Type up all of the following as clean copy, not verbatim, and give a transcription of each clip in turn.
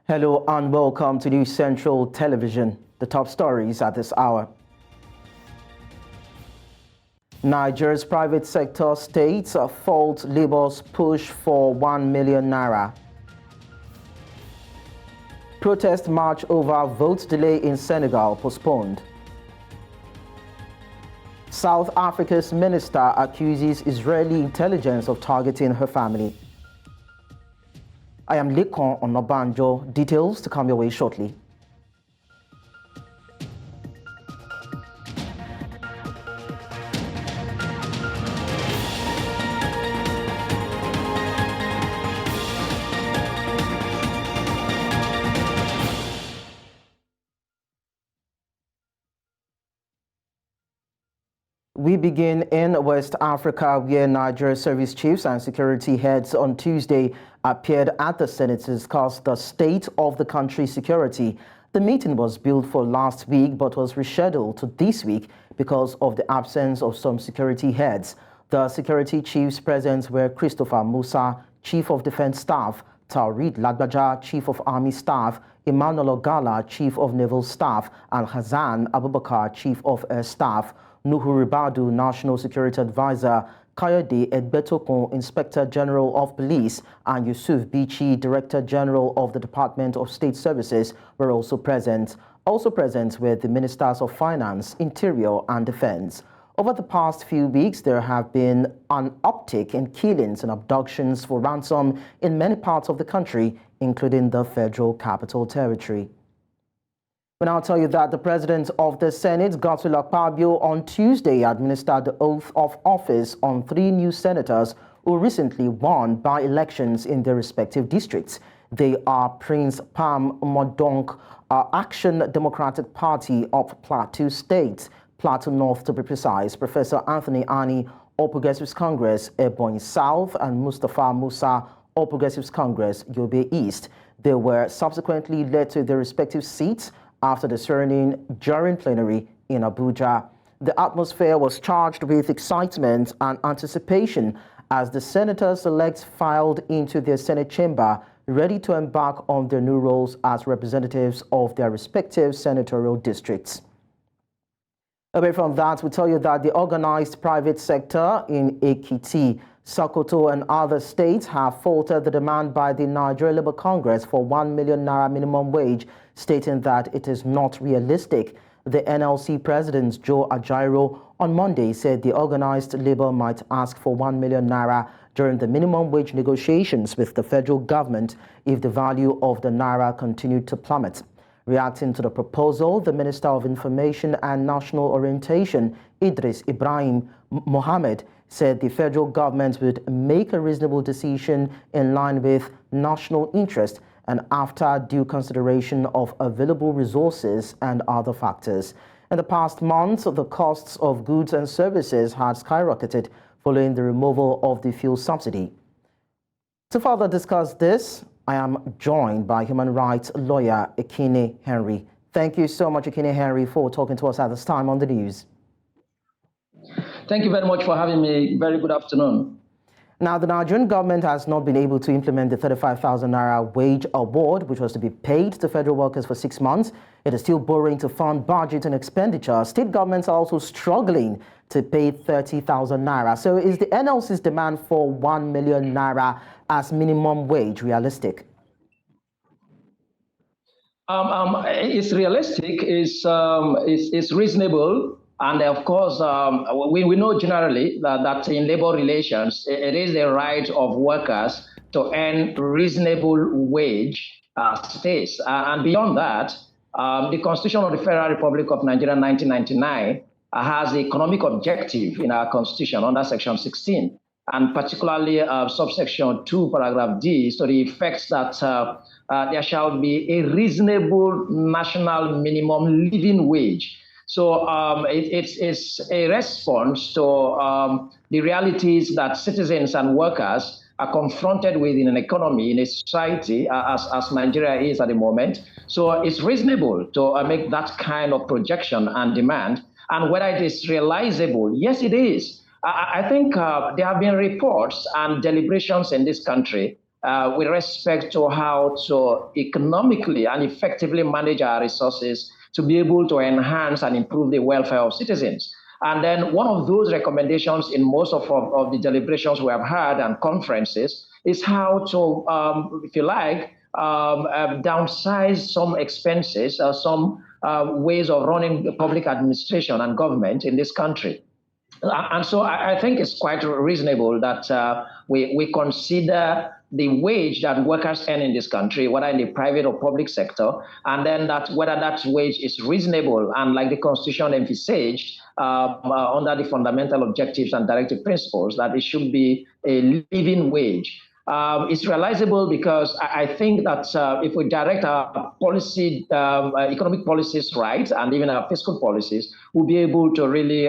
Hello and welcome to News Central Television. The top stories at this hour. Nigeria's private sector states fault Labour's push for 1 million naira. Protest march over vote delay in Senegal postponed. South Africa's minister accuses Israeli intelligence of targeting her family. I am Lekon Onobanjo. Details to come your way shortly. We begin in West Africa, where Nigeria service chiefs and security heads on Tuesday appeared at the Senate to discuss the state of the country's security. The meeting was billed for last week but was rescheduled to this week because of the absence of some security heads. The security chiefs present were Christopher Musa, Chief of Defense Staff, Taurid Lagbaja, Chief of Army Staff, Emmanuel Ogala, Chief of Naval Staff, and Hassan Abubakar, Chief of Air Staff. Nuhu Ribadu, National Security Advisor, Kayode Egbetokun, Inspector General of Police, and Yusuf Bichi, Director General of the Department of State Services, were also present. Also present were the Ministers of Finance, Interior, and Defense. Over the past few weeks, there have been an uptick in killings and abductions for ransom in many parts of the country, including the Federal Capital Territory. We now tell you that the President of the Senate, Godswill Akpabio, on Tuesday administered the oath of office on 3 new senators who recently won by-elections in their respective districts. They are Prince Pam Modonk, Action Democratic Party of Plateau State, Plateau North to be precise, Professor Anthony Ani, All Progressives Congress, Ebonyi South, and Mustafa Musa, All Progressives Congress, Yobe East. They were subsequently led to their respective seats after the swearing during plenary in Abuja. The atmosphere was charged with excitement and anticipation as the senators-elect filed into their Senate chamber, ready to embark on their new roles as representatives of their respective senatorial districts. Away from that, we tell you that the organized private sector in Ekiti, Sokoto, and other states have faltered the demand by the Nigeria Labour Congress for 1 million naira minimum wage, stating that it is not realistic. The NLC President Joe Ajaero on Monday said the organized labor might ask for 1 million naira during the minimum wage negotiations with the federal government if the value of the naira continued to plummet. Reacting to the proposal, the Minister of Information and National Orientation, Idris Ibrahim Mohammed, said the federal government would make a reasonable decision in line with national interest and after due consideration of available resources and other factors. In the past months, the costs of goods and services had skyrocketed following the removal of the fuel subsidy. To further discuss this, I am joined by human rights lawyer Ekene Henry. Thank you so much, Ekene Henry, for talking to us at this time on the news. Thank you very much for having me. Very good afternoon. Now, the Nigerian government has not been able to implement the 35,000 naira wage award, which was to be paid to federal workers for 6 months. It is still borrowing to fund budget and expenditure. State governments are also struggling to pay 30,000 naira. So is the NLC's demand for 1 million naira as minimum wage realistic? It's realistic, it's reasonable. And of course, we know generally that in labor relations, it is the right of workers to earn reasonable wage stays. And beyond that, the Constitution of the Federal Republic of Nigeria 1999 has the economic objective in our Constitution under Section 16, and particularly subsection 2, paragraph D, to the effect that there shall be a reasonable national minimum living wage. So it's a response to the realities that citizens and workers are confronted with in an economy, in a society, as Nigeria is at the moment. So it's reasonable to make that kind of projection and demand. And whether it is realizable, yes, it is. I think there have been reports and deliberations in this country with respect to how to economically and effectively manage our resources to be able to enhance and improve the welfare of citizens. And then one of those recommendations in most of the deliberations we have had and conferences is how to, if you like, downsize some expenses, some ways of running public administration and government in this country. And so I think it's quite reasonable that we consider the wage that workers earn in this country, whether in the private or public sector, and then that whether that wage is reasonable and, like the Constitution envisaged, under the fundamental objectives and directive principles, that it should be a living wage. It's realizable because I think that if we direct our policy, economic policies right, and even our fiscal policies, we'll be able to really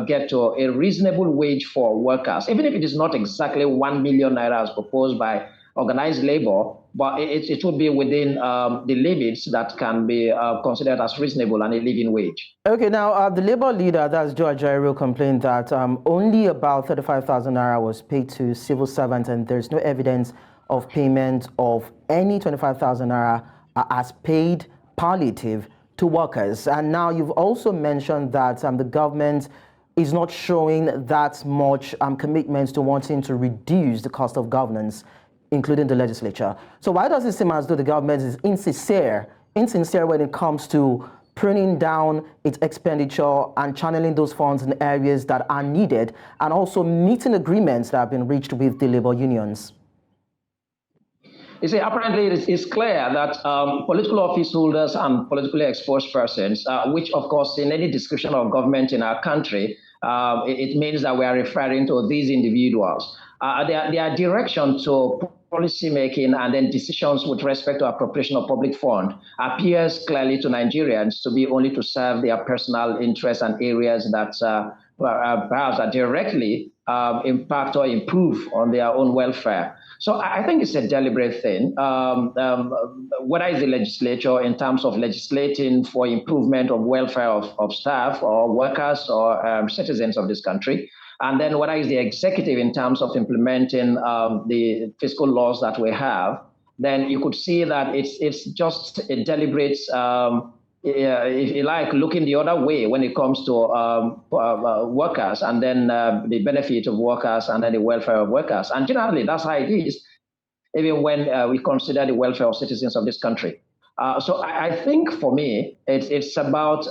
get to a reasonable wage for workers, even if it is not exactly 1 million naira as proposed by organized labor, but it would be within the limits that can be considered as reasonable and a living wage. Okay, now the labor leader, that's Joe Ajaero, complained that only about 35,000 naira was paid to civil servants, and there's no evidence of payment of any 25,000 naira as paid palliative to workers. And now you've also mentioned that the government is not showing that much commitment to wanting to reduce the cost of governance, including the legislature. So why does it seem as though the government is insincere when it comes to pruning down its expenditure and channeling those funds in areas that are needed, and also meeting agreements that have been reached with the labor unions? You see, apparently it's clear that political office holders and politically exposed persons, which of course in any description of government in our country, it means that we are referring to these individuals. Their direction to policy making and then decisions with respect to appropriation of public fund appears clearly to Nigerians to be only to serve their personal interests and areas that perhaps are directly impact or improve on their own welfare. So I think it's a deliberate thing. Whether it's the legislature in terms of legislating for improvement of welfare of staff or workers or citizens of this country, and then whether it's the executive in terms of implementing the fiscal laws that we have, then you could see that it's just a deliberate, if you like, looking the other way when it comes to workers, and then the benefit of workers, and then the welfare of workers. And generally, that's how it is, even when we consider the welfare of citizens of this country. So I think for me, it's about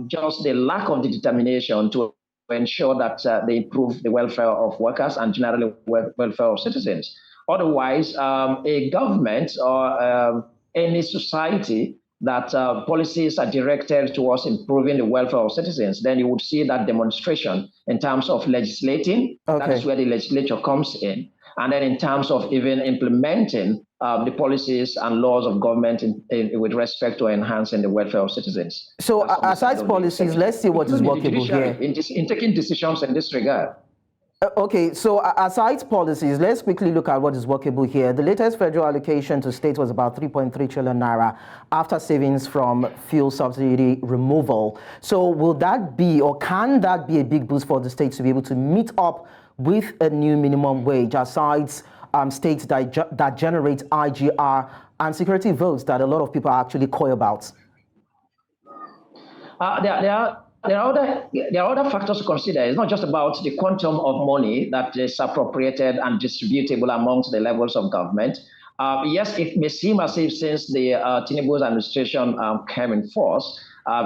just the lack of the determination to ensure that they improve the welfare of workers and generally welfare of citizens. Otherwise, a government or any society that policies are directed towards improving the welfare of citizens, then you would see that demonstration in terms of legislating. Okay. That is where the legislature comes in. And then in terms of even implementing the policies and laws of government with respect to enhancing the welfare of citizens. So aside policies, let's see what is workable here. In taking decisions in this regard. Okay, so aside policies, let's quickly look at what is workable here. The latest federal allocation to states was about 3.3 trillion naira after savings from fuel subsidy removal. So will that be, or can that be, a big boost for the states to be able to meet up with a new minimum wage, aside states that generate IGR and security votes that a lot of people are actually coy about? There are other factors to consider. It's not just about the quantum of money that is appropriated and distributable amongst the levels of government. Yes, it may seem as if since the Tinubu's administration came in force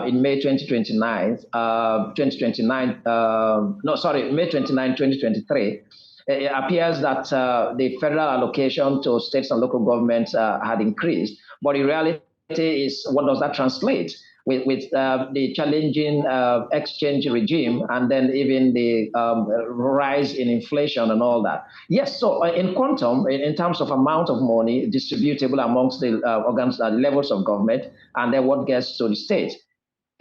in May 2029, May 29, 2023, it appears that the federal allocation to states and local governments had increased. But in reality is, what does that translate? With the challenging exchange regime, and then even the rise in inflation and all that. Yes, so in quantum, in terms of amount of money distributable amongst the levels of government, and then what gets to the state.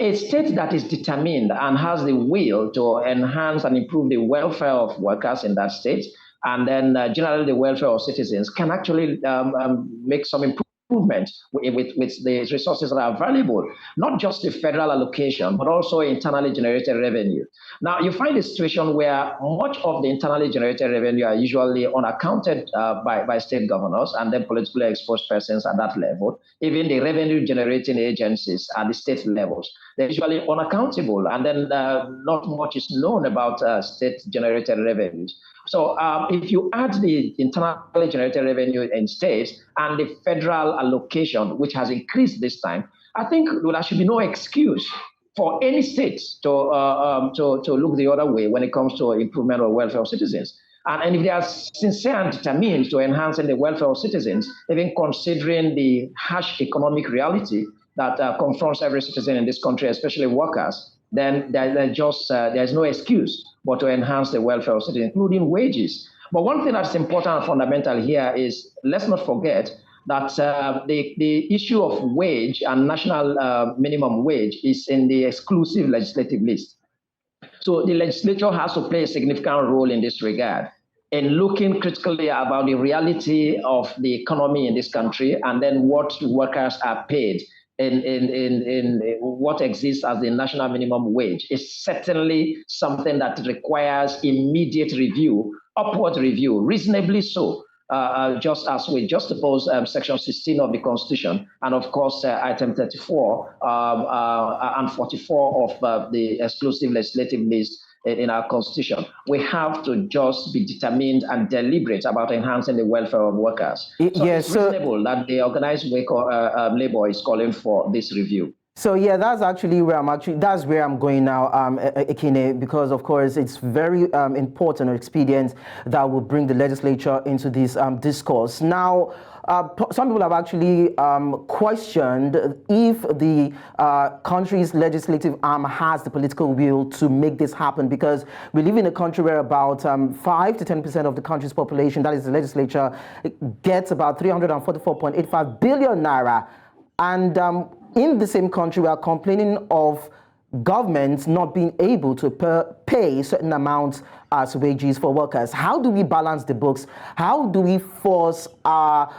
A state that is determined and has the will to enhance and improve the welfare of workers in that state, and then generally the welfare of citizens, can actually make some improvement improvement with the resources that are available, not just the federal allocation, but also internally generated revenue. Now, you find a situation where much of the internally generated revenue are usually unaccounted by state governors and then politically exposed persons at that level. Even the revenue generating agencies at the state levels, they're usually unaccountable, and then not much is known about state generated revenues. So if you add the internally generated revenue in states and the federal allocation, which has increased this time, I think there should be no excuse for any state to look the other way when it comes to improvement of welfare of citizens. And if they are sincere and determined to enhancing the welfare of citizens, even considering the harsh economic reality that confronts every citizen in this country, especially workers, then there's no excuse but to enhance the welfare of citizens, including wages. But one thing that's important and fundamental here is, let's not forget that the issue of wage and national minimum wage is in the exclusive legislative list. So the legislature has to play a significant role in this regard, in looking critically about the reality of the economy in this country and then what workers are paid in what exists as the national minimum wage. Is certainly something that requires immediate review, upward review, reasonably so. Just as we just opposed Section 16 of the Constitution, and of course Item 34 and 44 of the exclusive legislative list in our Constitution. We have to just be determined and deliberate about enhancing the welfare of workers. So it's reasonable that the organized labor is calling for this review. So yeah, that's where I'm going now, Ekene, because of course it's very important or expedient that will bring the legislature into this discourse. Now, some people have actually questioned if the country's legislative arm has the political will to make this happen, because we live in a country where about 5 to 10% of the country's population, that is the legislature, gets about 344.85 billion naira. And in the same country, we are complaining of governments not being able to pay certain amounts as wages for workers. How do we balance the books? How do we force our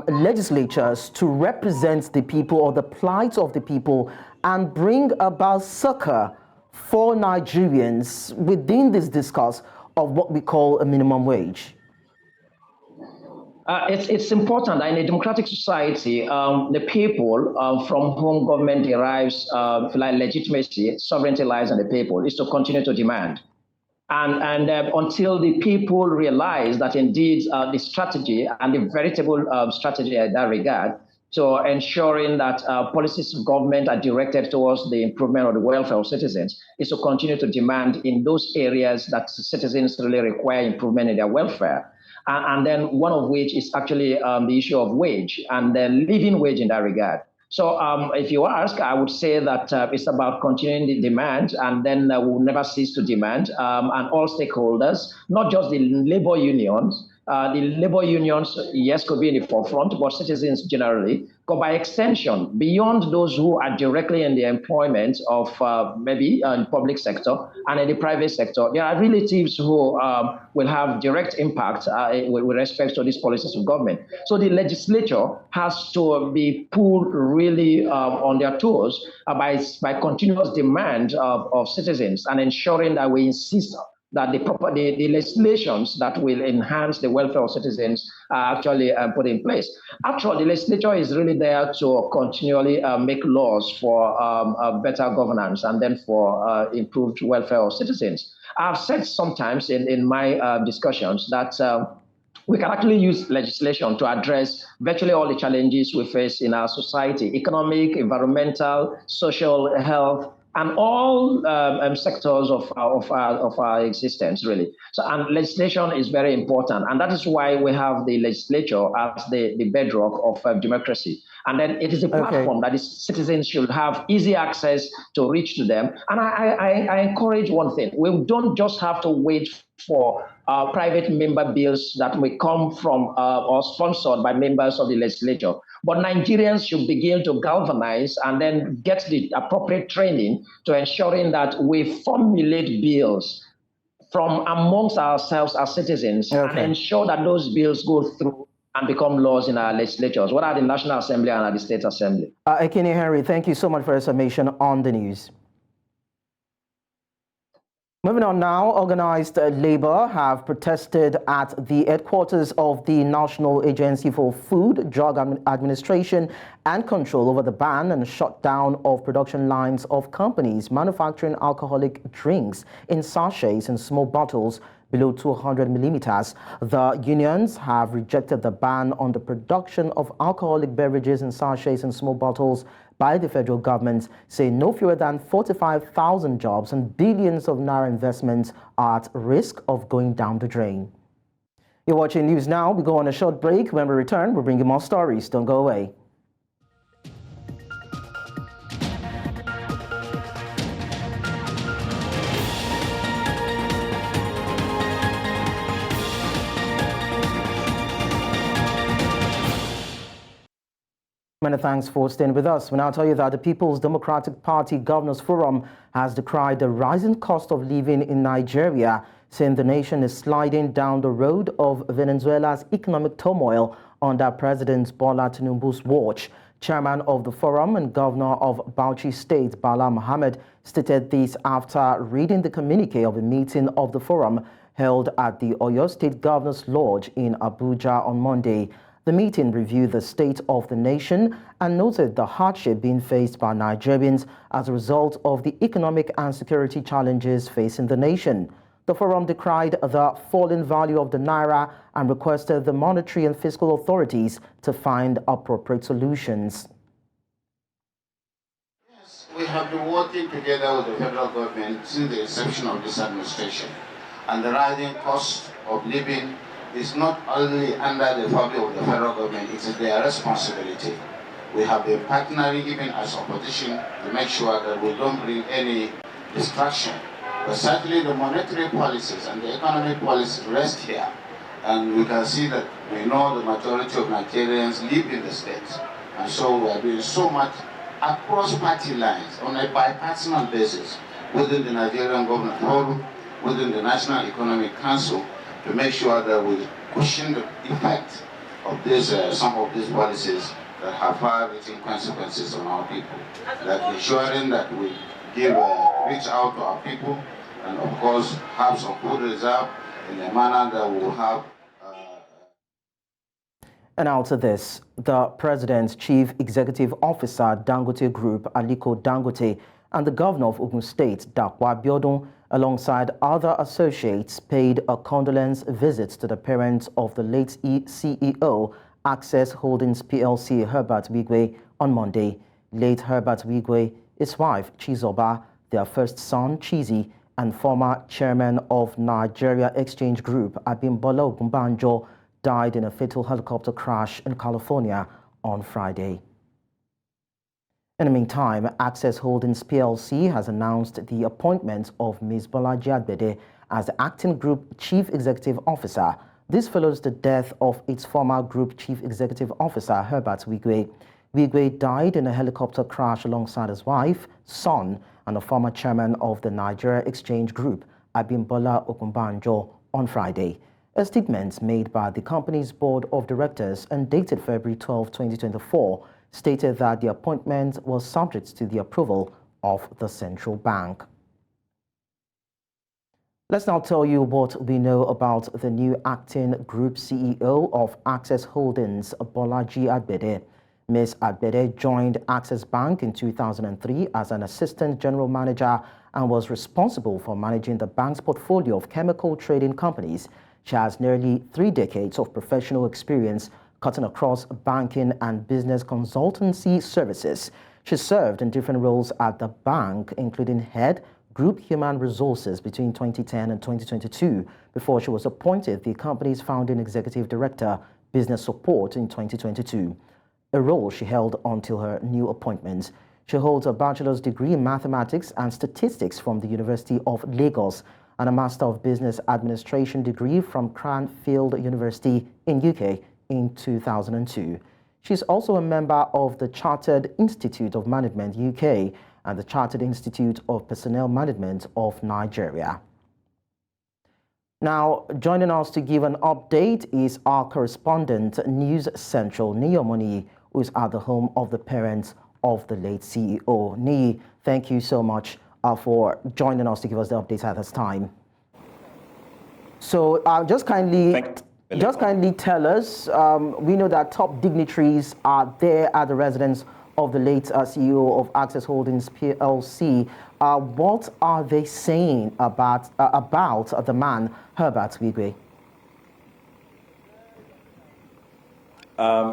legislatures to represent the people or the plight of the people and bring about succor for Nigerians within this discourse of what we call a minimum wage? It's important that in a democratic society, the people from whom government derives legitimacy, sovereignty lies on the people, is to continue to demand. And until the people realize that indeed the strategy and the veritable strategy in that regard, so ensuring that policies of government are directed towards the improvement of the welfare of citizens, is to continue to demand in those areas that citizens really require improvement in their welfare. And then one of which is actually the issue of wage and the living wage in that regard. So if you ask, I would say that it's about continuing the demand, and then we'll never cease to demand, and all stakeholders, not just the labor unions. The labor unions, yes, could be in the forefront, but citizens generally, but by extension, beyond those who are directly in the employment of maybe in public sector and in the private sector, there are relatives who will have direct impact with respect to these policies of government. So the legislature has to be pulled really on their toes by continuous demand of citizens, and ensuring that we insist that the legislations that will enhance the welfare of citizens are actually put in place. After all, the legislature is really there to continually make laws for better governance and then for improved welfare of citizens. I've said sometimes in my discussions that we can actually use legislation to address virtually all the challenges we face in our society: economic, environmental, social, health, and all sectors of our existence, really. So, and legislation is very important, and that is why we have the legislature as the bedrock of democracy. And then it is a platform that the citizens should have easy access to reach to them. And I encourage one thing: we don't just have to wait for private member bills that may come from or sponsored by members of the legislature. But Nigerians should begin to galvanize and then get the appropriate training to ensuring that we formulate bills from amongst ourselves as citizens and ensure that those bills go through and become laws in our legislatures, whether at the National Assembly and at the State Assembly. Ekene Henry, thank you so much for your summation on the news. Moving on now, organized labor have protested at the headquarters of the National Agency for Food, Drug Administration and Control over the ban and shutdown of production lines of companies manufacturing alcoholic drinks in sachets and small bottles below 200 millimeters. The unions have rejected the ban on the production of alcoholic beverages in sachets and small bottles by the federal government, saying no fewer than 45,000 jobs and billions of naira investments are at risk of going down the drain. You're watching News Now. We go on a short break. When we return, we'll bring you more stories. Don't go away. Many thanks for staying with us. We now tell you that the People's Democratic Party Governors Forum has decried the rising cost of living in Nigeria, saying the nation is sliding down the road of Venezuela's economic turmoil under President Bola Tinubu's watch. Chairman of the forum and Governor of Bauchi State, Bala Mohammed, stated this after reading the communique of a meeting of the forum held at the Oyo State Governor's Lodge in Abuja on Monday. The meeting reviewed the state of the nation and noted the hardship being faced by Nigerians as a result of the economic and security challenges facing the nation. The forum decried the falling value of the naira and requested the monetary and fiscal authorities to find appropriate solutions. Yes, we have been working together with the federal government since the inception of this administration, and the rising cost of living is not only under the purview of the federal government, it is their responsibility. We have been partnering even as opposition to make sure that we don't bring any distraction. But certainly the monetary policies and the economic policies rest here. And we can see that we know the majority of Nigerians live in the states. And so we are doing so much across party lines on a bipartisan basis within the Nigerian Government Forum, within the National Economic Council, to make sure that we cushion the effect of this, some of these policies that have far-reaching consequences on our people. Like ensuring that we reach out to our people and of course have some food reserve in a manner that we will have. And now to this, the President's Chief Executive Officer, Dangote Group, Aliko Dangote, and the Governor of Ogun State, Dakwa Biodun, alongside other associates, paid a condolence visit to the parents of the late CEO, Access Holdings PLC, Herbert Wigwe, on Monday. Late Herbert Wigwe, his wife, Chizoba, their first son, Chizi, and former chairman of Nigeria Exchange Group, Abimbola Ogunbanjo, died in a fatal helicopter crash in California on Friday. In the meantime, Access Holdings PLC has announced the appointment of Ms. Bolaji Agbede as the acting Group Chief Executive Officer. This follows the death of its former Group Chief Executive Officer, Herbert Wigwe. Wigwe died in a helicopter crash alongside his wife, son, and the former chairman of the Nigeria Exchange Group, Abimbola Ogunbanjo, on Friday. A statement made by the company's board of directors and dated February 12, 2024, stated that the appointment was subject to the approval of the central bank. Let's now tell you what we know about the new acting Group CEO of Access Holdings, Bolaji Agbede. Ms. Agbede joined Access Bank in 2003 as an assistant general manager and was responsible for managing the bank's portfolio of chemical trading companies. She has nearly 3 decades of professional experience cutting across banking and business consultancy services. She served in different roles at the bank, including head Group Human Resources between 2010 and 2022, before she was appointed the company's founding executive director, Business Support, in 2022, a role she held until her new appointment. She holds a bachelor's degree in mathematics and statistics from the University of Lagos and a Master of Business Administration degree from Cranfield University in UK in 2002. She's also a member of the Chartered Institute of Management UK and the Chartered Institute of Personnel Management of Nigeria. Now, joining us to give an update is our correspondent, News Central, Niomoni, who is at the home of the parents of the late CEO. Ni, thank you so much for joining us to give us the updates at this time. So just kindly tell us, we know that top dignitaries are there at the residence of the late CEO of Access Holdings PLC. What are they saying about the man, Herbert Wigwe?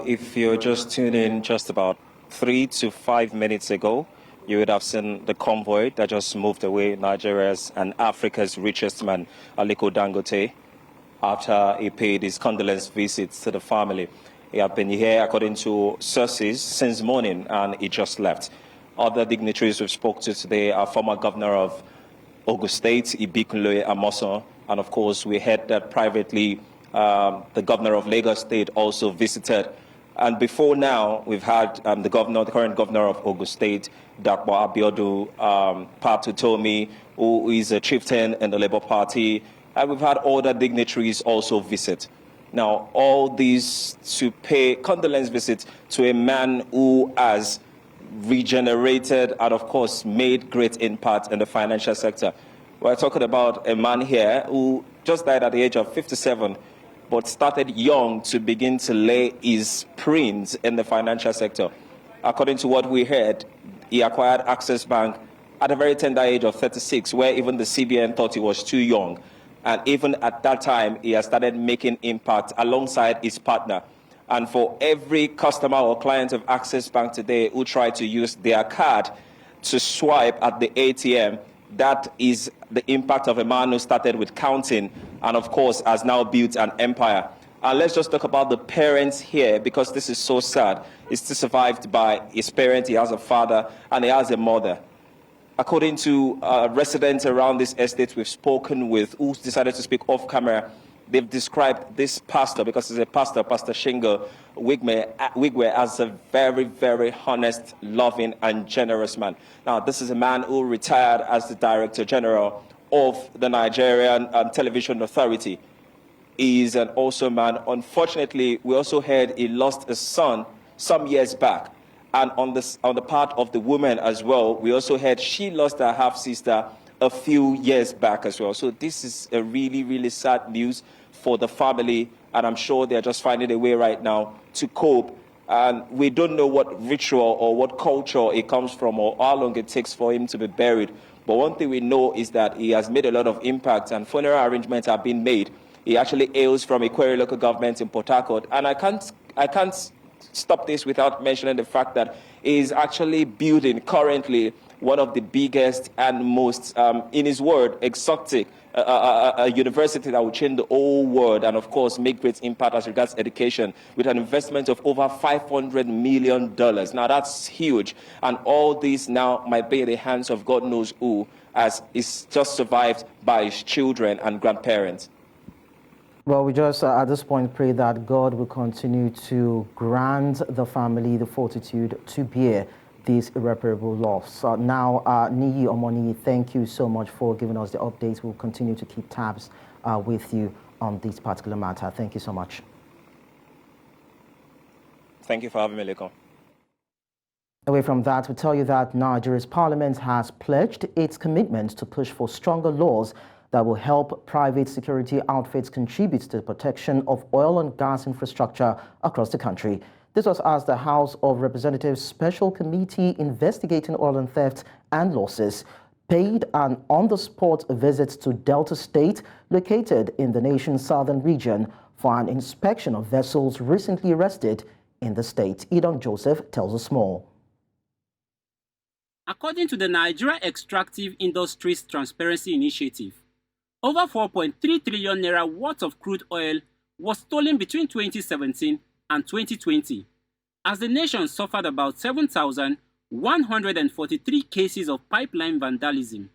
If you're just tuned in just about 3 to 5 minutes ago, you would have seen the convoy that just moved away Nigeria's and Africa's richest man, Aliko Dangote, after he paid his condolence visits to the family. He had been here, according to sources, since morning, and he just left. Other dignitaries we've spoke to today are former governor of Ogun State, Ibikunle Amoson, and of course we heard that privately the governor of Lagos State also visited. And before now, we've had the current governor of Ogun State, Dapo Abiodun Patutomi, who is a chieftain in the Labour Party, and we've had other dignitaries also visit. Now, all these to pay condolence visits to a man who has regenerated and, of course, made great impact in the financial sector. We're talking about a man here who just died at the age of 57, but started young to begin to lay his prints in the financial sector. According to what we heard, he acquired Access Bank at a very tender age of 36, where even the CBN thought he was too young. And even at that time, he has started making impact alongside his partner. And for every customer or client of Access Bank today who try to use their card to swipe at the ATM, that is the impact of a man who started with counting and, of course, has now built an empire. And let's just talk about the parents here, because this is so sad. He's still survived by his parents. He has a father and he has a mother. According to residents around this estate we've spoken with, who decided to speak off camera, they've described this pastor, because he's a pastor, Pastor Shingo Wigwe, as a very, very honest, loving, and generous man. Now, this is a man who retired as the Director General of the Nigerian Television Authority. He is an awesome man. Unfortunately, we also heard he lost a son some years back. And on the part of the woman as well, we also heard she lost her half-sister a few years back as well. So this is a really, really sad news for the family, and I'm sure they're just finding a way right now to cope. And we don't know what ritual or what culture it comes from or how long it takes for him to be buried. But one thing we know is that he has made a lot of impact, and funeral arrangements have been made. He actually hails from Ikwere local government in Port Harcourt, and I can't stop this without mentioning the fact that he is actually building currently one of the biggest and most, in his word, exotic a university that will change the whole world and, of course, make great impact as regards education with an investment of over $500 million. Now, that's huge. And all this now might be in the hands of God knows who, as is just survived by his children and grandparents. Well, we just at this point pray that God will continue to grant the family the fortitude to bear this irreparable loss. Now, Niyi Omoni, thank you so much for giving us the updates. We'll continue to keep tabs with you on this particular matter. Thank you so much. Thank you for having me, Lekon. Away from that, we tell you that Nigeria's parliament has pledged its commitment to push for stronger laws that will help private security outfits contribute to the protection of oil and gas infrastructure across the country. This was as the House of Representatives Special Committee investigating oil and theft and losses paid an on-the-spot visit to Delta State, located in the nation's southern region, for an inspection of vessels recently arrested in the state. Edon Joseph tells us more. According to the Nigeria Extractive Industries Transparency Initiative, over 4.3 trillion naira worth of crude oil was stolen between 2017 and 2020, as the nation suffered about 7,143 cases of pipeline vandalism.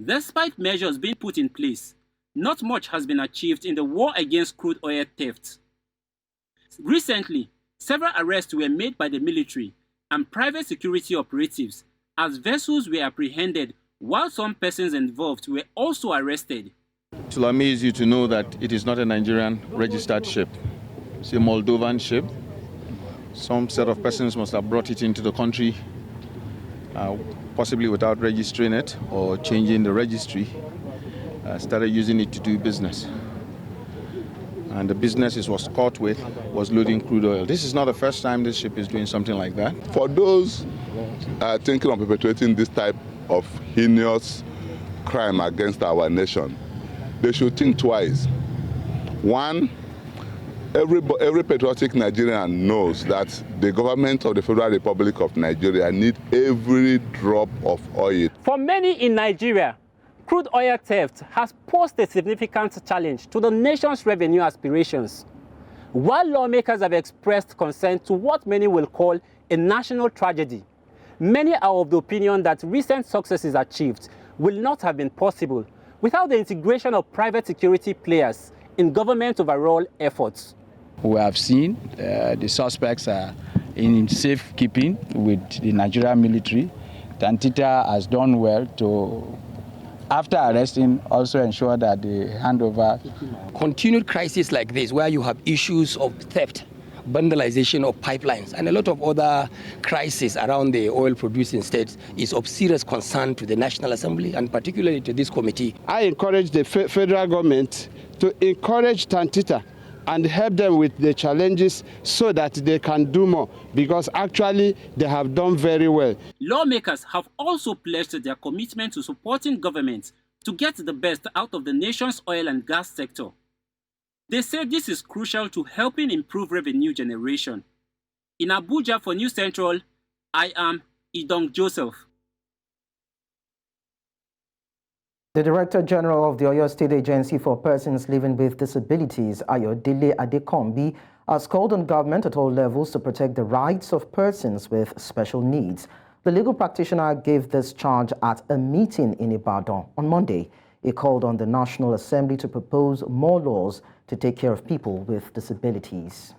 Despite measures being put in place, not much has been achieved in the war against crude oil theft. Recently, several arrests were made by the military and private security operatives as vessels were apprehended, while some persons involved were also arrested. It will amaze you to know that it is not a Nigerian registered ship. It's a Moldovan ship. Some set of persons must have brought it into the country, possibly without registering it or changing the registry, started using it to do business. And the business it was caught with was loading crude oil. This is not the first time this ship is doing something like that. For those thinking of perpetrating this type of heinous crime against our nation, they should think twice. One, every patriotic Nigerian knows that the government of the Federal Republic of Nigeria needs every drop of oil. For many in Nigeria, crude oil theft has posed a significant challenge to the nation's revenue aspirations. While lawmakers have expressed concern to what many will call a national tragedy, many are of the opinion that recent successes achieved will not have been possible without the integration of private security players in government overall efforts. We have seen the suspects are in safekeeping with the Nigerian military. Tantita has done well to, after arresting, also ensure that they hand over. Continued crises like this, where you have issues of theft, vandalization of pipelines, and a lot of other crises around the oil-producing states, is of serious concern to the National Assembly and particularly to this committee. I encourage the federal government to encourage Tantita and help them with the challenges so that they can do more, because actually they have done very well. Lawmakers have also pledged their commitment to supporting government to get the best out of the nation's oil and gas sector. They say this is crucial to helping improve revenue generation. In Abuja for News Central, I am Idong Joseph. The Director General of the Oyo State Agency for Persons Living with Disabilities, Ayodele Adekombi, has called on government at all levels to protect the rights of persons with special needs. The legal practitioner gave this charge at a meeting in Ibadan on Monday. He called on the National Assembly to propose more laws to take care of people with disabilities.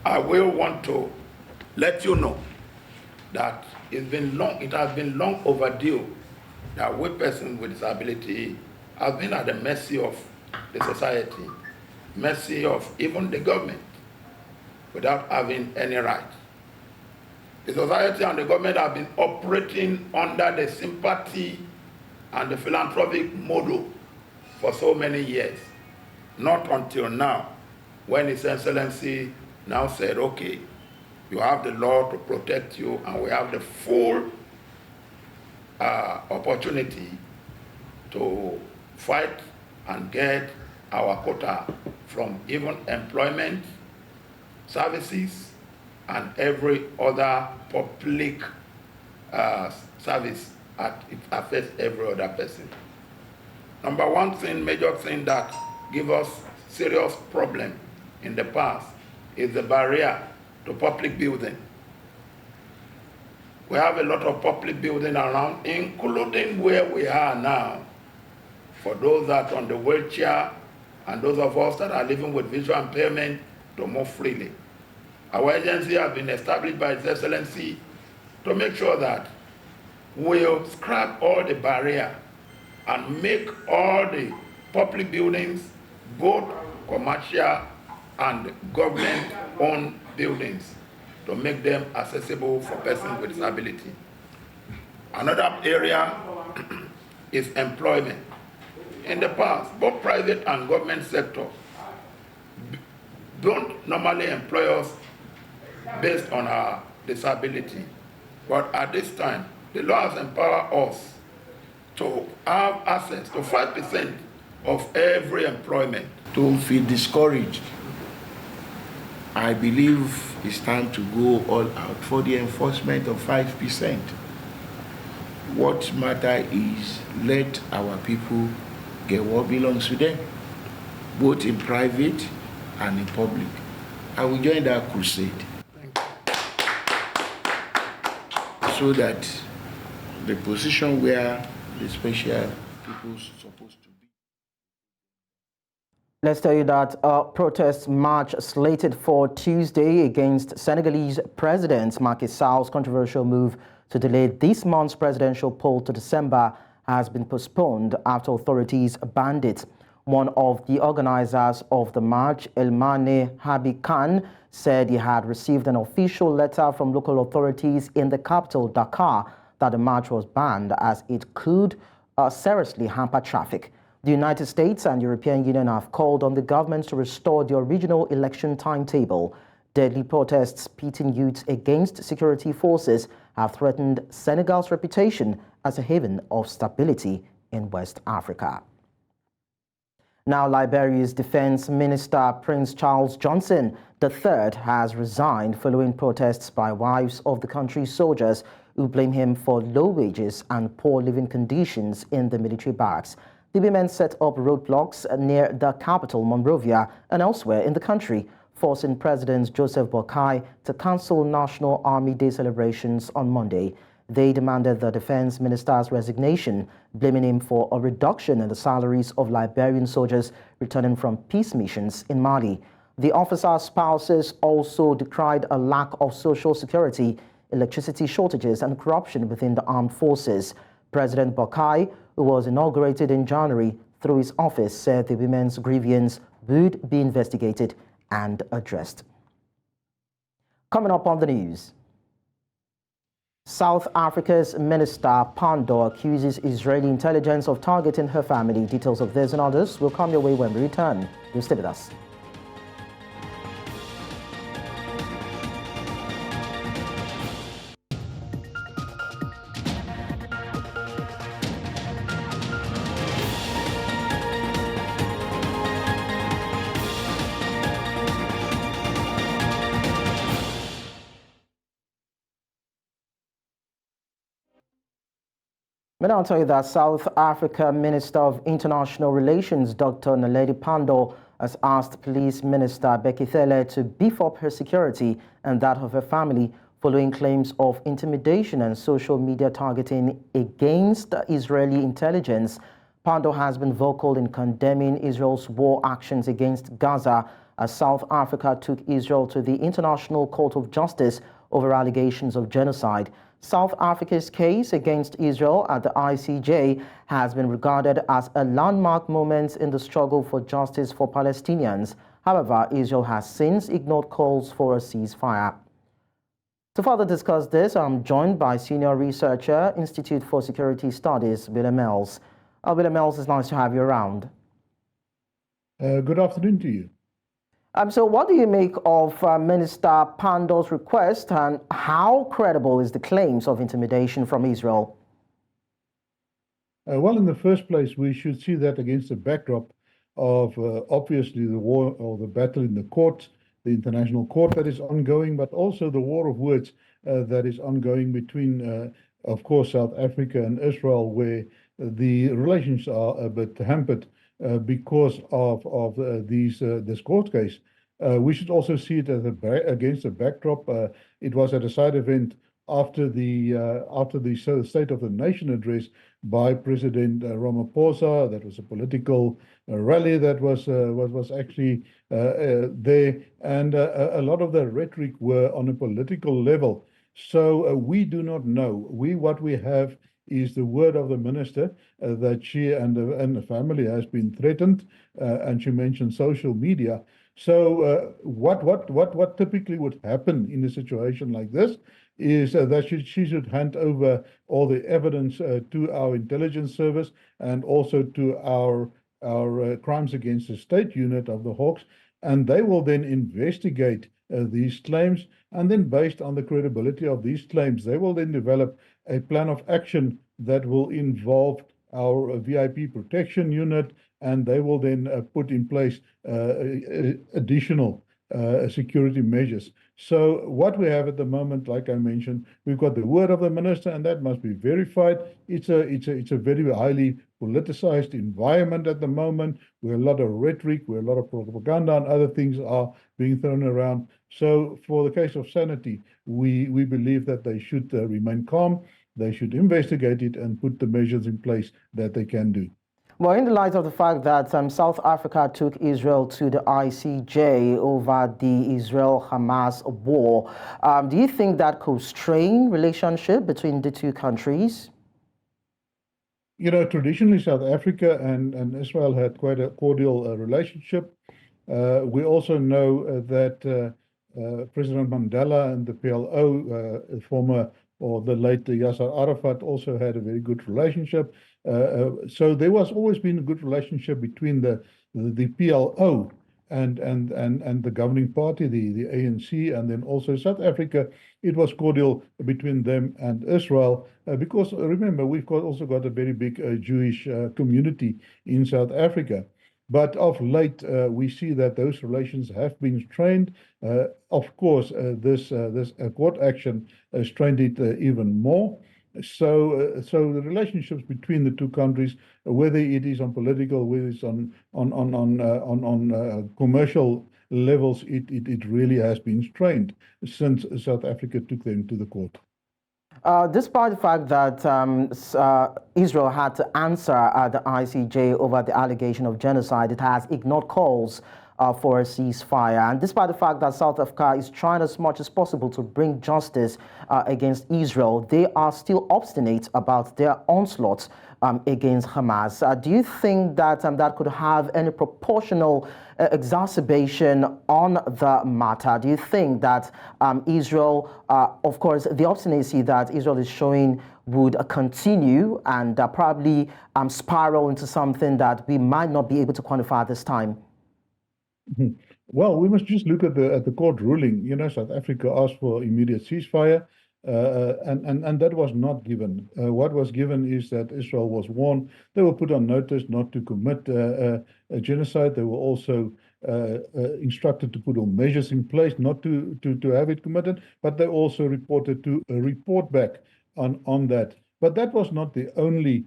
I will want to let you know that it has been long overdue that we persons with disability have been at the mercy of the society, mercy of even the government, without having any right. The society and the government have been operating under the sympathy and the philanthropic model for so many years, not until now, when His Excellency now said, okay, you have the law to protect you, and we have the full opportunity to fight and get our quota from even employment, services, and every other public service that it affects every other person. Number one thing, major thing that gives us serious problem in the past is the barrier to public building. We have a lot of public building around, including where we are now. For those that are on the wheelchair and those of us that are living with visual impairment to move freely. Our agency has been established by His Excellency to make sure that we'll scrap all the barrier and make all the public buildings, both commercial and government-owned buildings, to make them accessible for persons with disability. Another area is employment. In the past, both private and government sector don't normally employ us based on our disability. But at this time, the law has empowered us to have access to 5% of every employment. Don't feel discouraged. I believe it's time to go all out for the enforcement of 5%. What matters is let our people get what belongs to them, both in private and in public. I will join that crusade so that the position where the special people are supposed to be. Let's tell you that a protest march slated for Tuesday against Senegalese President Macky Sall's controversial move to delay this month's presidential poll to December has been postponed after authorities banned it. One of the organizers of the march, Elmane Habib Khan, said he had received an official letter from local authorities in the capital, Dakar, that the march was banned as it could seriously hamper traffic. The United States and European Union have called on the government to restore the original election timetable. Deadly protests pitting youths against security forces have threatened Senegal's reputation as a haven of stability in West Africa. Now, Liberia's Defense Minister Prince Charles Johnson III has resigned following protests by wives of the country's soldiers who blame him for low wages and poor living conditions in the military barracks. The women set up roadblocks near the capital, Monrovia, and elsewhere in the country, forcing President Joseph Boakai to cancel National Army Day celebrations on Monday. They demanded the defense minister's resignation, blaming him for a reduction in the salaries of Liberian soldiers returning from peace missions in Mali. The officers' spouses also decried a lack of social security, electricity shortages, and corruption within the armed forces. President Boakai, who was inaugurated in January through his office, said the women's grievance would be investigated and addressed. Coming up on the news, South Africa's Minister Pandor accuses Israeli intelligence of targeting her family. Details of this and others will come your way when we return. Do stay with us. May I tell you that South Africa Minister of International Relations, Dr. Naledi Pandor, has asked Police Minister Bekithele to beef up her security and that of her family following claims of intimidation and social media targeting against Israeli intelligence. Pandor has been vocal in condemning Israel's war actions against Gaza as South Africa took Israel to the International Court of Justice over allegations of genocide. South Africa's case against Israel at the ICJ has been regarded as a landmark moment in the struggle for justice for Palestinians. However, Israel has since ignored calls for a ceasefire. To further discuss this, I'm joined by senior researcher, Institute for Security Studies, William Mills. William Mills, it's nice to have you around. Good afternoon to you. So what do you make of Minister Pandor's request, and how credible is the claims of intimidation from Israel? Well, in the first place, we should see that against the backdrop of obviously the war or the battle in the court, the international court that is ongoing, but also the war of words that is ongoing between, of course, South Africa and Israel, where the relations are a bit hampered because of this court case. We should also see it as against a backdrop. It was at a side event after the State of the Nation address by President Ramaphosa. That was a political rally that was actually there, and a lot of the rhetoric were on a political level. So we do not know. What we have is the word of the minister that she and the family has been threatened, and she mentioned social media. So what typically would happen in a situation like this is that she should hand over all the evidence to our intelligence service and also to our crimes against the state unit of the Hawks, and they will then investigate these claims, and then based on the credibility of these claims, they will then develop a plan of action that will involve our VIP protection unit, and they will then put in place additional security measures. So what we have at the moment, like I mentioned, we've got the word of the minister, and that must be verified. It's a very highly politicized environment at the moment, where a lot of rhetoric, where a lot of propaganda and other things are being thrown around. So for the case of sanity, we believe that they should remain calm. They should investigate it and put the measures in place that they can do. Well, in the light of the fact that South Africa took Israel to the ICJ over the Israel-Hamas war, do you think that could strain relationship between the two countries? You know, traditionally South Africa and Israel had quite a cordial relationship. We also know that President Mandela and the PLO, former or the late Yasser Arafat, also had a very good relationship. So there was always been a good relationship between the PLO and the governing party, the ANC, and then also South Africa. It was cordial between them and Israel because remember, we've also got a very big Jewish community in South Africa. But of late, we see that those relations have been strained. Of course, this court action strained it even more. So the relationships between the two countries, whether it is on political, whether it's on commercial levels, it really has been strained since South Africa took them to the court. Despite the fact that Israel had to answer the ICJ over the allegation of genocide, it has ignored calls for a ceasefire. And despite the fact that South Africa is trying as much as possible to bring justice against Israel, they are still obstinate about their onslaught against Hamas. Do you think that that could have any proportional exacerbation on the matter? Do you think that Israel, of course, the obstinacy that Israel is showing would continue and probably spiral into something that we might not be able to quantify at this time? Well, we must just look at the court ruling. You know, South Africa asked for immediate ceasefire, and that was not given. What was given is that Israel was warned. They were put on notice not to commit a genocide. They were also instructed to put all measures in place not to have it committed, but they also reported to report back on that. But that was not the only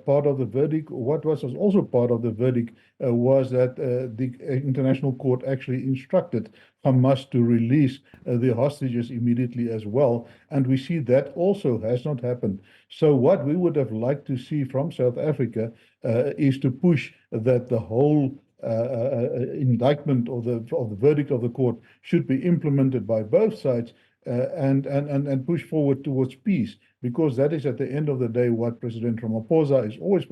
part of the verdict. What was also part of the verdict was that the International Court actually instructed Hamas to release the hostages immediately as well. And we see that also has not happened. So what we would have liked to see from South Africa is to push that the whole indictment or the verdict of the court should be implemented by both sides and push forward towards peace, because that is at the end of the day what President Ramaphosa is always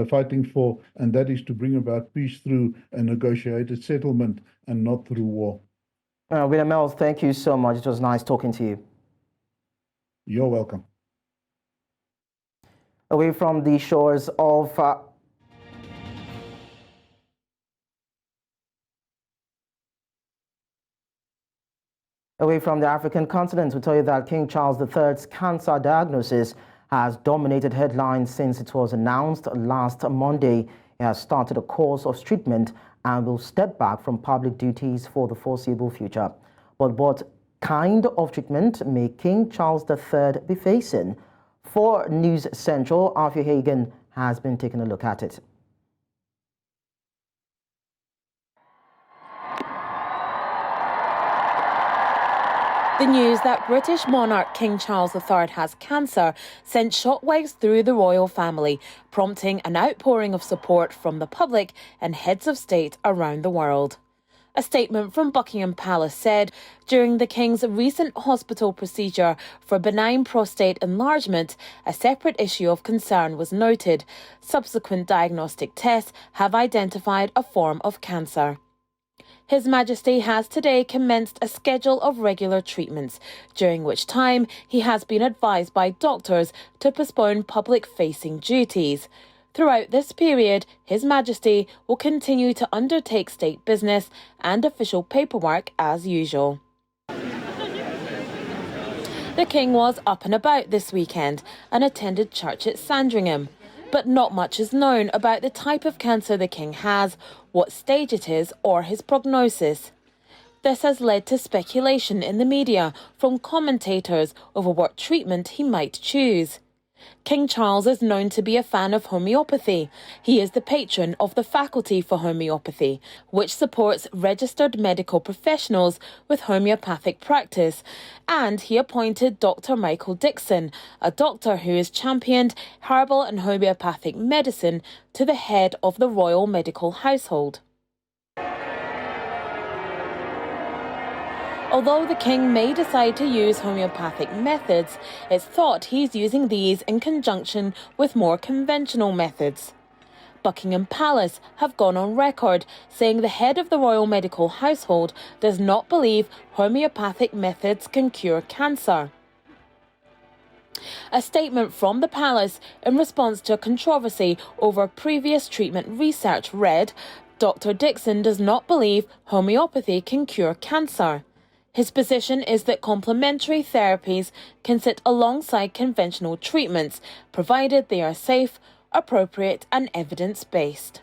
fighting for, and that is to bring about peace through a negotiated settlement and not through war. William Mills, thank you so much. It was nice talking to you. You're welcome. Away from the shores of Away from the African continent, we tell you that King Charles III's cancer diagnosis has dominated headlines since it was announced last Monday. He has started a course of treatment and will step back from public duties for the foreseeable future. But what kind of treatment may King Charles III be facing? For News Central, Alfie Hagen has been taking a look at it. The news that British monarch King Charles III has cancer sent shockwaves through the royal family, prompting an outpouring of support from the public and heads of state around the world. A statement from Buckingham Palace said, during the King's recent hospital procedure for benign prostate enlargement, a separate issue of concern was noted. Subsequent diagnostic tests have identified a form of cancer. His Majesty has today commenced a schedule of regular treatments, during which time he has been advised by doctors to postpone public-facing duties. Throughout this period, His Majesty will continue to undertake state business and official paperwork as usual. The King was up and about this weekend and attended church at Sandringham. But not much is known about the type of cancer the King has, what stage it is, or his prognosis. This has led to speculation in the media from commentators over what treatment he might choose. King Charles is known to be a fan of homeopathy. He is the patron of the Faculty for Homeopathy, which supports registered medical professionals with homeopathic practice. And he appointed Dr. Michael Dixon, a doctor who has championed herbal and homeopathic medicine, to the head of the royal medical household. Although the king may decide to use homeopathic methods, it's thought he's using these in conjunction with more conventional methods. Buckingham Palace have gone on record saying the head of the royal medical household does not believe homeopathic methods can cure cancer. A statement from the palace in response to a controversy over previous treatment research read, "Dr. Dixon does not believe homeopathy can cure cancer." His position is that complementary therapies can sit alongside conventional treatments, provided they are safe, appropriate and evidence-based.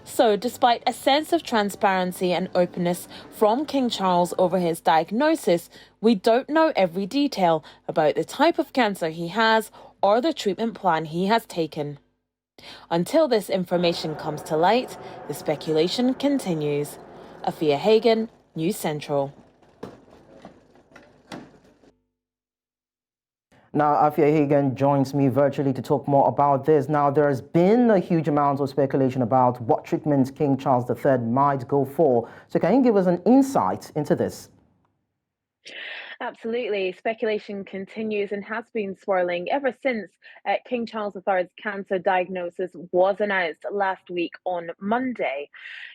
So, despite a sense of transparency and openness from King Charles over his diagnosis, we don't know every detail about the type of cancer he has or the treatment plan he has taken. Until this information comes to light, the speculation continues. Afia Hagan, News Central. Now, Afia Hagan joins me virtually to talk more about this. Now, there has been a huge amount of speculation about what treatment King Charles III might go for. So can you give us an insight into this? Absolutely. Speculation continues and has been swirling ever since King Charles III's cancer diagnosis was announced last week on Monday.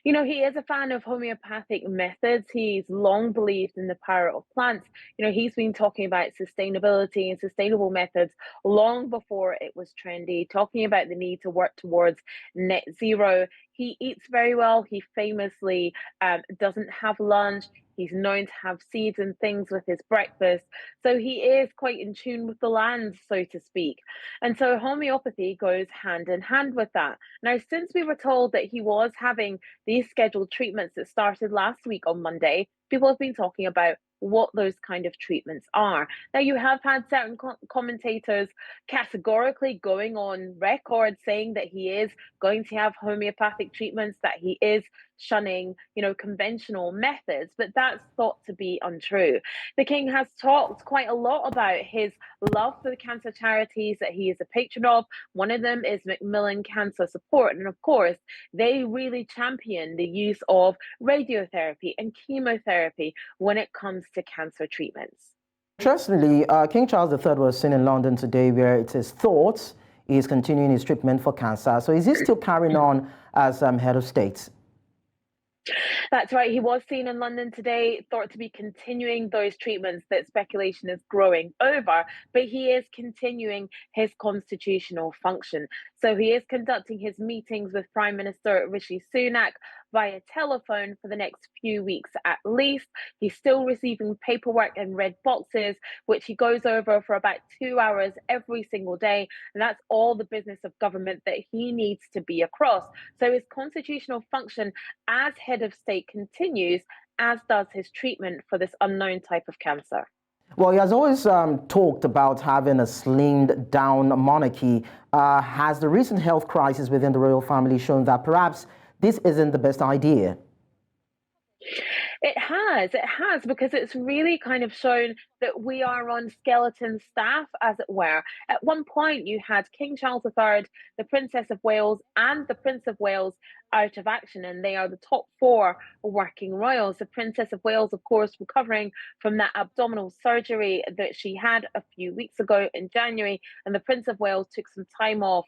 You know, he is a fan of homeopathic methods. He's long believed in the power of plants. You know, he's been talking about sustainability and sustainable methods long before it was trendy, talking about the need to work towards net zero. He eats very well. He famously doesn't have lunch. He's known to have seeds and things with his breakfast. So he is quite in tune with the land, so to speak. And so homeopathy goes hand in hand with that. Now, since we were told that he was having these scheduled treatments that started last week on Monday, people have been talking about what those kind of treatments are. Now, you have had certain commentators categorically going on record saying that he is going to have homeopathic treatments, that he is shunning, conventional methods, but that's thought to be untrue. The king has talked quite a lot about his love for the cancer charities that he is a patron of. One of them is Macmillan Cancer Support, and of course, they really champion the use of radiotherapy and chemotherapy when it comes to cancer treatments. Interestingly, King Charles III was seen in London today, where it is thought he is continuing his treatment for cancer. So is he still carrying on as head of state? That's right. He was seen in London today, thought to be continuing those treatments that speculation is growing over, but he is continuing his constitutional function. So he is conducting his meetings with Prime Minister Rishi Sunak via telephone for the next few weeks at least. He's still receiving paperwork and red boxes, which he goes over for about 2 hours every single day. And that's all the business of government that he needs to be across. So his constitutional function as head of state continues, as does his treatment for this unknown type of cancer. Well, he has always talked about having a slimmed down monarchy. Has the recent health crisis within the royal family shown that perhaps this isn't the best idea? It has, because it's really kind of shown that we are on skeleton staff, as it were. At one point, you had King Charles III, the Princess of Wales, and the Prince of Wales out of action, and they are the top 4 working royals. The Princess of Wales, of course, recovering from that abdominal surgery that she had a few weeks ago in January, and the Prince of Wales took some time off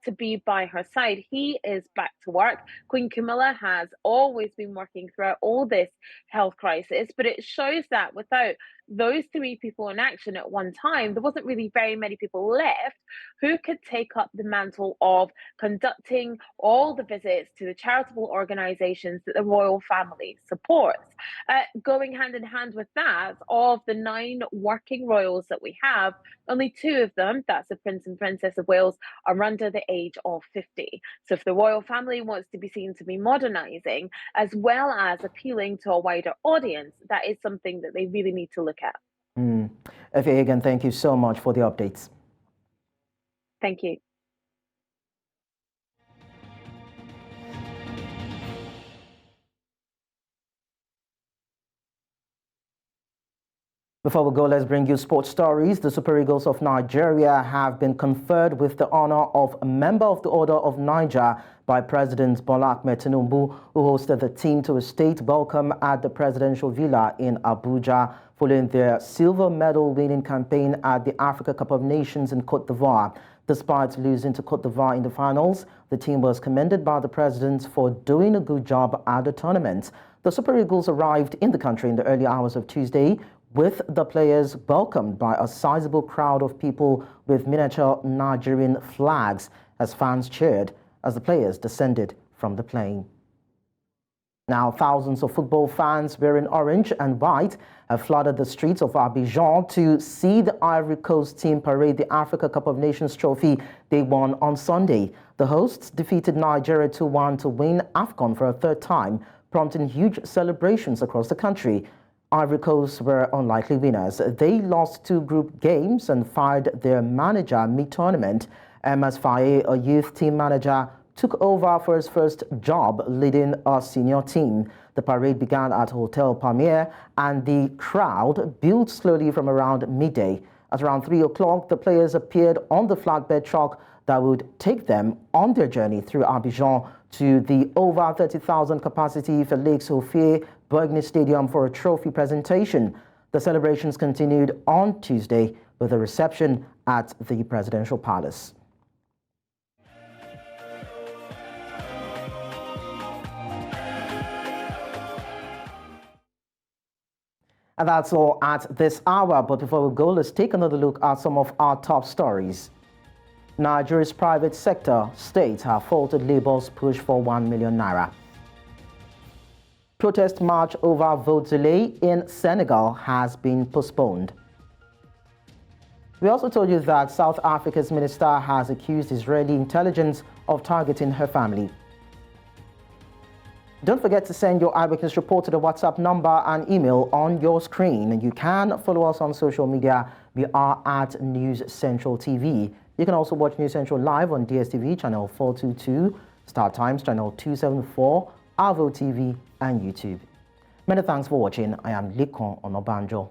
to be by her side. He is back to work. Queen Camilla has always been working throughout all this health crisis, but it shows that without those 3 people in action at one time, there wasn't really very many people left who could take up the mantle of conducting all the visits to the charitable organizations that the royal family supports. Going hand in hand with that, of the 9 working royals that we have, only 2 of them, that's the Prince and Princess of Wales, are under the age of 50. So if the royal family wants to be seen to be modernizing, as well as appealing to a wider audience, that is something that they really need to look at. Afia Hagan, thank you so much for the updates. Thank you. Before we go, let's bring you sports stories. The Super Eagles of Nigeria have been conferred with the honor of a Member of the Order of Niger by President Bola Ahmed Tinubu, who hosted the team to a state welcome at the Presidential Villa in Abuja, following their silver medal winning campaign at the Africa Cup of Nations in Cote d'Ivoire. Despite losing to Cote d'Ivoire in the finals, the team was commended by the president for doing a good job at the tournament. The Super Eagles arrived in the country in the early hours of Tuesday, with the players welcomed by a sizable crowd of people with miniature Nigerian flags as fans cheered as the players descended from the plane. Now, thousands of football fans wearing orange and white have flooded the streets of Abidjan to see the Ivory Coast team parade the Africa Cup of Nations trophy they won on Sunday. The hosts defeated Nigeria 2-1 to win AFCON for a third time, prompting huge celebrations across the country. Ivory Coast were unlikely winners. They lost 2 group games and fired their manager mid-tournament. Emas Faye, a youth team manager, took over for his first job leading a senior team. The parade began at Hotel Palmier and the crowd built slowly from around midday. At around 3 o'clock, the players appeared on the flatbed truck that would take them on their journey through Abidjan to the over 30,000 capacity Felix Houphouët-Boigny Stadium for a trophy presentation. The celebrations continued on Tuesday with a reception at the Presidential Palace. And that's all at this hour. But before we go, let's take another look at some of our top stories. Nigeria's private sector states have faulted Labour's push for 1 million naira. Protest march over vote delay in Senegal has been postponed. We also told you that South Africa's minister has accused Israeli intelligence of targeting her family. Don't forget to send your eyewitness report to the WhatsApp number and email on your screen. And you can follow us on social media. We are at News Central TV. You can also watch News Central live on DSTV channel 422, Star Times channel 274, Avo TV, and YouTube. Many thanks for watching. I am Likon Onobanjo.